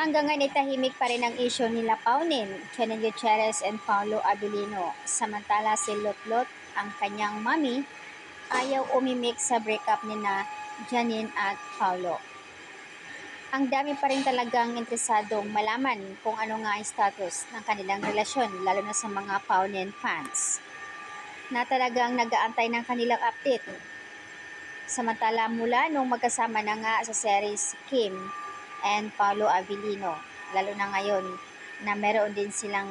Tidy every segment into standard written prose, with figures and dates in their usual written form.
Hanggang ngayon ay tahimik pa rin ang issue nila Paunin, Janine Gutierrez and Paolo Abilino. Samantala si Lotlot, ang kanyang mami, ayaw umimik sa breakup nina Janine at Paolo. Ang dami pa rin talagang interesadong malaman kung ano nga ang status ng kanilang relasyon, lalo na sa mga Paunin fans na talagang nag-aantay ng kanilang update. Samantala mula nung magkasama na nga sa series Kim and Paolo Abilino, lalo na ngayon na meron din silang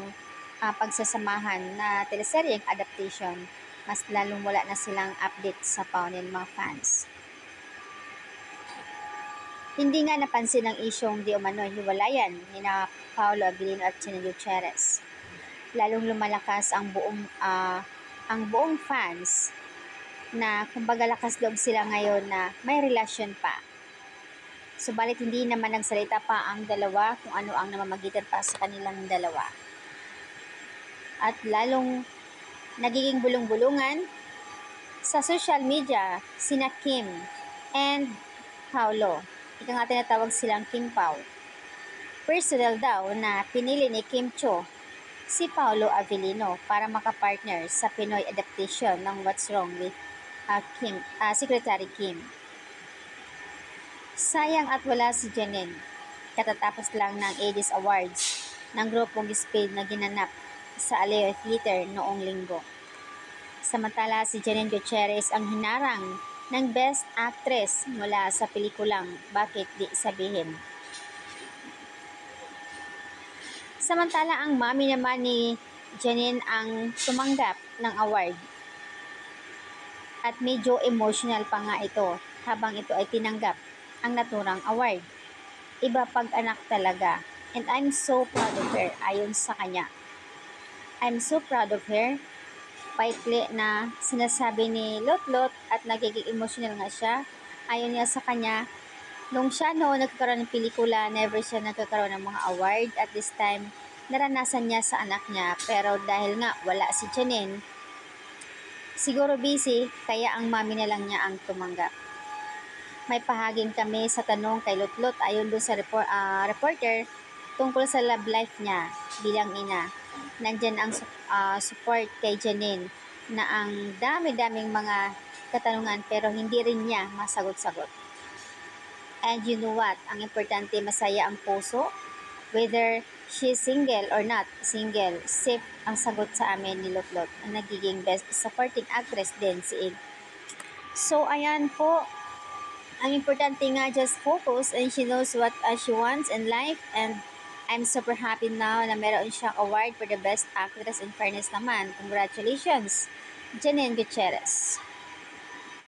pagsasamahan na teleseryeng adaptation, mas lalong wala na silang update sa Paunin mga fans. Hindi nga napansin ang isyong di umano'y hiwalayan ni na Paolo Abilino at Janine Gutierrez. Lalong lumalakas ang buong fans na kumbaga lakas loob sila ngayon na may relasyon pa. Subalit hindi naman nagsalita pa ang dalawa kung ano ang namamagitan pa sa kanilang dalawa. At lalong nagiging bulong-bulungan sa social media sina Kim and Paolo. Ika nga tinatawag silang Kim Pao. Personal daw na pinili ni Kim Cho si Paolo Abilino para makapartner sa Pinoy adaptation ng What's Wrong with Secretary Kim. Sayang at wala si Janine. Katatapos lang ng ADIS Awards ng grupong Spade na ginanap sa Aleo Theater noong linggo. Samantala si Janine Gutierrez ang hinarang ng Best Actress mula sa pelikulang Bakit Di Sabihin. Samantala ang mami naman ni Janine ang tumanggap ng award. At medyo emotional pa nga ito habang ito ay tinanggap ang naturang award. Iba pag anak talaga. And I'm so proud of her ayon sa kanya. I'm so proud of her. Paikli na sinasabi ni Lotlot at nagiging emotional nga siya. Ayon niya sa kanya, nung siya noon nagkakaroon ng pelikula, never siya nagkakaroon ng mga award. At this time, naranasan niya sa anak niya. Pero dahil nga wala si Janine, siguro busy, kaya ang mami na lang niya ang tumanggap. May pahaging kami sa tanong kay Lotlot ayon doon sa reporter tungkol sa love life niya bilang ina. Nandyan ang support kay Janine na ang dami-daming mga katanungan pero hindi rin niya masagot-sagot. And you know what? Ang importante masaya ang puso. Whether she's single or not single, safe ang sagot sa amin ni Lotlot. Ang nagiging best supporting actress din si Ed. So ayan po. Ang importante nga just focus and she knows what she wants in life, and I'm super happy now na meron siyang award for the best actress. In fairness naman, congratulations, Janine Gutierrez.